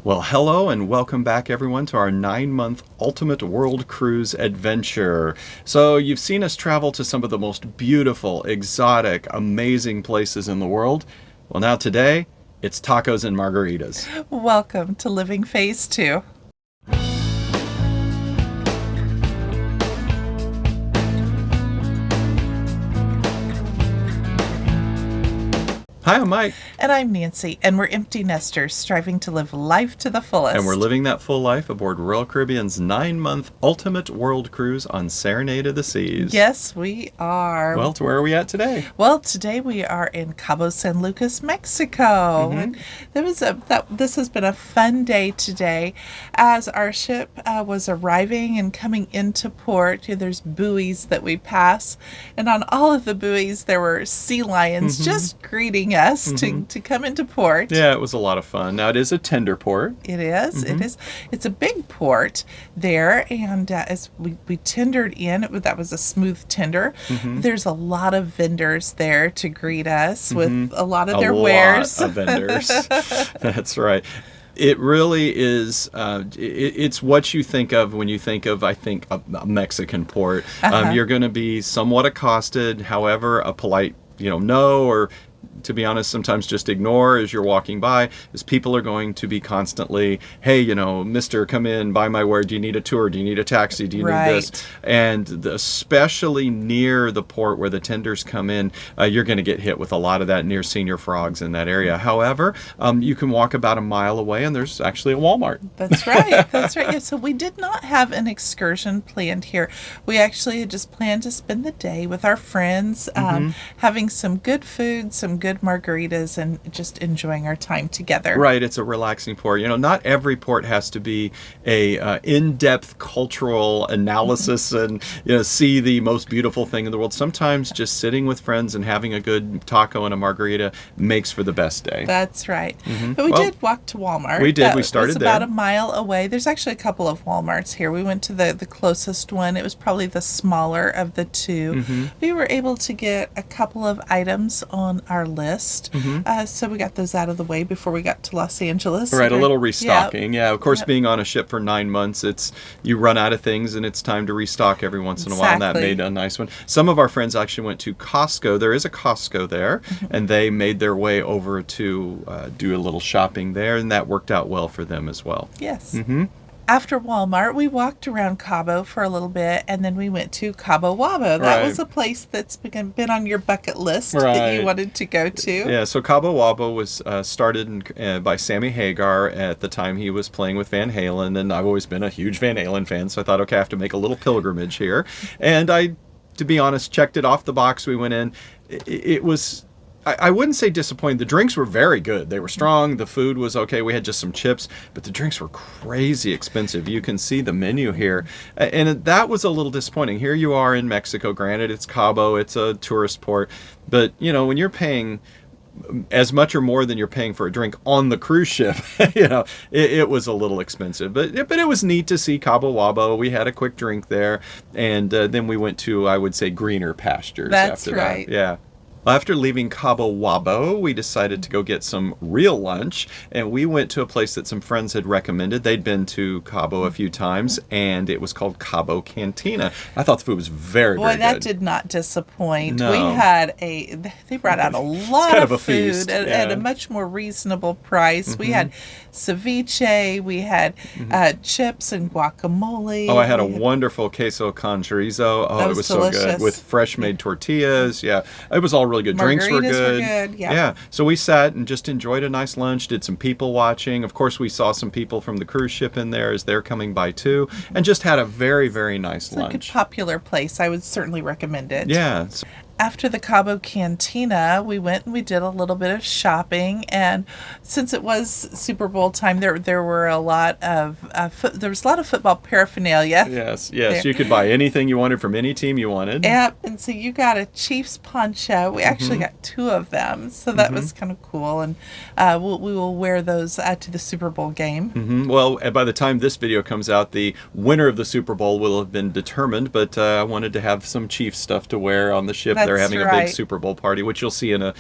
Well, hello and welcome back, everyone, to our 9-month Ultimate World Cruise adventure. So you've seen us travel to some of the most beautiful, exotic, amazing places in the world. Well, now today, it's tacos and margaritas. Welcome to Living Phase 2. Hi, I'm Mike. And I'm Nancy, and we're empty nesters striving to live life to the fullest. And we're living that full life aboard Royal Caribbean's 9-month Ultimate World Cruise on Serenade of the Seas. Yes, we are. Well, to where are we at today? Well, today we are in Cabo San Lucas, Mexico. And this has been a fun day today. As our ship was arriving and coming into port, there's buoys that we pass. And on all of the buoys, there were sea lions just greeting us to come into port. Yeah, it was a lot of fun. Now, it is a tender port. It is. It is. It's a big port there, and as we tendered in, that was a smooth tender. There's a lot of vendors there to greet us with a lot of their wares. A lot of vendors. That's right. It really is, it's what you think of when you think of, I think, a Mexican port. You're going to be somewhat accosted, however, a polite, no, or to be honest, sometimes just ignore as you're walking by, is people are going to be constantly, hey, mister, come in, buy my ware. Do you need a tour? Do you need a taxi? Do you need this? And especially near the port where the tenders come in, you're going to get hit with a lot of that near Senior Frogs in that area. However, you can walk about a mile away and there's actually a Walmart. That's right. That's right. Yeah, so we did not have an excursion planned here. We actually had just planned to spend the day with our friends, having some good food, some good margaritas, and just enjoying our time together. Right, it's a relaxing port. Not every port has to be a in-depth cultural analysis and see the most beautiful thing in the world. Sometimes just sitting with friends and having a good taco and a margarita makes for the best day. That's right. But we did walk to Walmart. We did. We started there. About a mile away. There's actually a couple of Walmarts here. We went to the closest one. It was probably the smaller of the two. We were able to get a couple of items on our list. So we got those out of the way before we got to Los Angeles. Right, a little restocking. Yeah, of course, being on a ship for 9 months, you run out of things and it's time to restock every once in a while, and that made a nice one. Some of our friends actually went to Costco. There is a Costco there, and they made their way over to do a little shopping there, and that worked out well for them as well. Yes. After Walmart, we walked around Cabo for a little bit, and then we went to Cabo Wabo. That was a place that's been on your bucket list that you wanted to go to. Yeah, so Cabo Wabo was started by Sammy Hagar at the time he was playing with Van Halen, and I've always been a huge Van Halen fan, so I thought, okay, I have to make a little pilgrimage here. And I, to be honest, checked it off the box. We went in. It was... I wouldn't say disappointed. The drinks were very good. They were strong. The food was okay. We had just some chips, but the drinks were crazy expensive. You can see the menu here. And that was a little disappointing. Here you are in Mexico. Granted, it's Cabo. It's a tourist port. But, when you're paying as much or more than you're paying for a drink on the cruise ship, it was a little expensive. But it was neat to see Cabo Wabo. We had a quick drink there. And then we went to, I would say, greener pastures after that. That's right. Yeah. After leaving Cabo Wabo, we decided to go get some real lunch, and we went to a place that some friends had recommended. They'd been to Cabo a few times, and it was called Cabo Cantina. I thought the food was very, very good. Boy, that did not disappoint. No. They brought out a lot of food at a much more reasonable price. We had ceviche, we had chips and guacamole. Oh, I had a wonderful queso con chorizo. Oh, it was delicious. So good. With fresh made tortillas. Yeah, it was all really good. Drinks were good. Yeah. So we sat and just enjoyed a nice lunch, did some people watching. Of course, we saw some people from the cruise ship in there as they're coming by too, and just had a very, very nice lunch. It's a popular place. I would certainly recommend it. Yeah. After the Cabo Cantina, we went and we did a little bit of shopping, and since it was Super Bowl time, there were a lot of there was a lot of football paraphernalia. Yes, you could buy anything you wanted from any team you wanted. Yep, and so you got a Chiefs poncho. We actually got 2 of them, so that was kind of cool, and we will wear those to the Super Bowl game. Well, by the time this video comes out, the winner of the Super Bowl will have been determined, but I wanted to have some Chiefs stuff to wear on the ship They're having a big right. Super Bowl party, which you'll see in a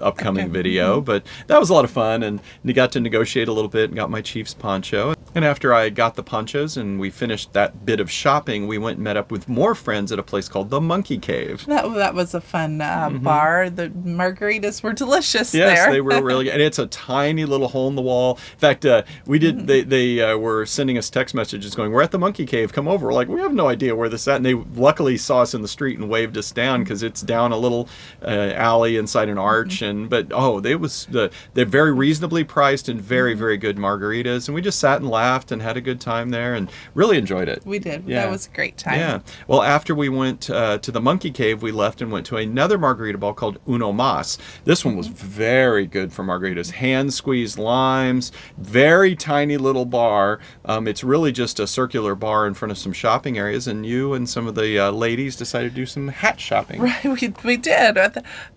upcoming Okay. video. But that was a lot of fun, and we got to negotiate a little bit and got my Chiefs poncho. And after I got the ponchos and we finished that bit of shopping, we went and met up with more friends at a place called the Monkey Cave. That was a fun bar. The margaritas were delicious Yes, there. they were really good. And it's a tiny little hole in the wall. In fact, we did. They were sending us text messages going, "We're at the Monkey Cave. Come over." We're like, "We have no idea where this is at." And they luckily saw us in the street and waved us down because it's down a little alley inside an arch. They're very reasonably priced and very, very good margaritas. And we just sat and laughed and had a good time there and really enjoyed it. We did. Yeah. That was a great time. Yeah. Well, after we went to the Monkey Cave, we left and went to another margarita bar called Uno Mas. This one was very good for margaritas. Hand squeezed limes, very tiny little bar. It's really just a circular bar in front of some shopping areas, and you and some of the ladies decided to do some hat shopping. Right, we did.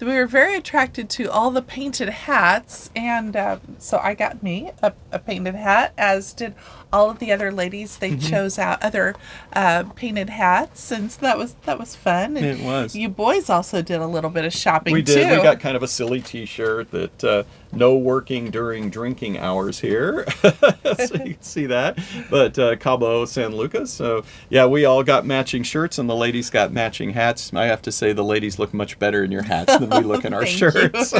We were very attracted to all the painted hats, and so I got me a painted hat, as did all of the other ladies. They chose out other painted hats, and so that was fun. And It was. You boys also did a little bit of shopping We did. too. We got kind of a silly T-shirt that no working during drinking hours here, so you can see that. But Cabo San Lucas. So yeah, we all got matching shirts, and the ladies got matching hats. I have to say, the ladies look much better in your hats than we look in our Thank shirts.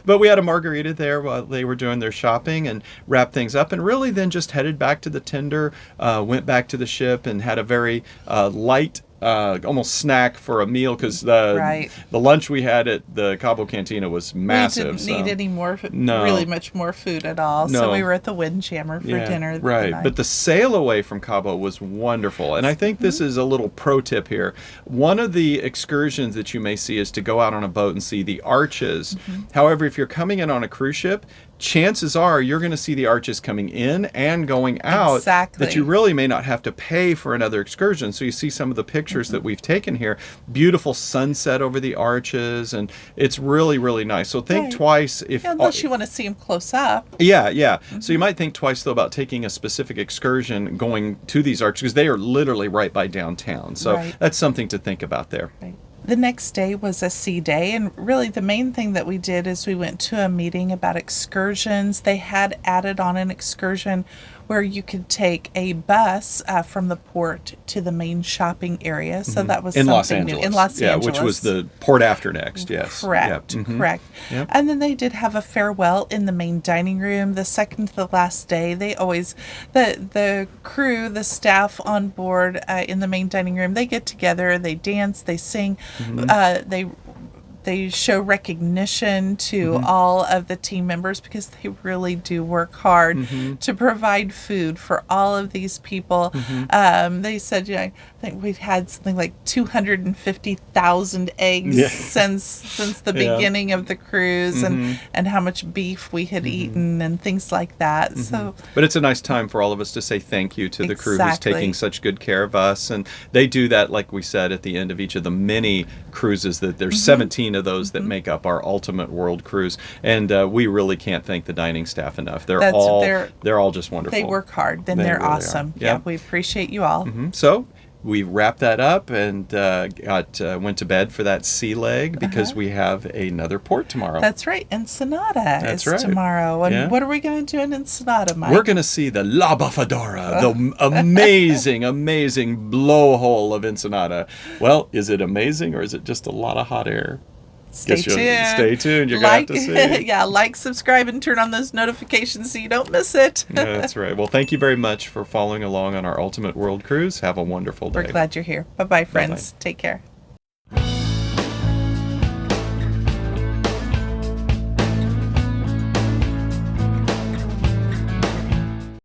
But we had a margarita there while they were doing their shopping and wrapped things up, and really then just headed back to the tender, went back to the ship, and had a very light. Almost snack for a meal, because the lunch we had at the Cabo Cantina was massive. We didn't need any more, No. really much more food at all. No. So we were at the Windjammer for dinner. Right. Night. But the sail away from Cabo was wonderful. And I think this is a little pro tip here. One of the excursions that you may see is to go out on a boat and see the arches. However, if you're coming in on a cruise ship, chances are you're going to see the arches coming in and going out. Exactly. That you really may not have to pay for another excursion. So you see some of the pictures that we've taken here. Beautiful sunset over the arches, and it's really, really nice. So think twice if... unless you want to see them close up. Yeah. So you might think twice, though, about taking a specific excursion going to these arches, because they are literally right by downtown. So that's something to think about there. Right. The next day was a sea day, and really the main thing that we did is we went to a meeting about excursions. They had added on an excursion where you could take a bus from the port to the main shopping area. So that was In something Los Angeles. new. In Los Angeles. Yeah, which was the port after next, yes. Correct, Yep. correct. Yep. And then they did have a farewell in the main dining room. The second to the last day, they always, the crew, the staff on board in the main dining room, they get together, they dance, they sing, they show recognition to all of the team members, because they really do work hard to provide food for all of these people. They said, I think we've had something like 250,000 eggs since the beginning of the cruise, and how much beef we had eaten and things like that. So, but it's a nice time for all of us to say thank you to the crew who's Exactly. taking such good care of us, and they do that, like we said, at the end of each of the many cruises. That there's 17 of those that make up our ultimate world cruise, and we really can't thank the dining staff enough. They're all just wonderful. they work hard, then They they're really are. awesome. Yeah. Yeah, we appreciate you all. So we wrapped that up and went to bed for that sea leg, because we have another port tomorrow. That's right. Ensenada That's is right. tomorrow. And Yeah. what are we going to do in Ensenada, Mike? We're going to see the La Bufadora, the amazing, amazing blowhole of Ensenada. Well, is it amazing, or is it just a lot of hot air? Stay Guess you'll- tuned. Stay tuned. You're going to have to see. Yeah, like, subscribe, and turn on those notifications so you don't miss it. Yeah, that's right. Well, thank you very much for following along on our Ultimate World Cruise. Have a wonderful day. We're glad you're here. Bye-bye, friends. Take care.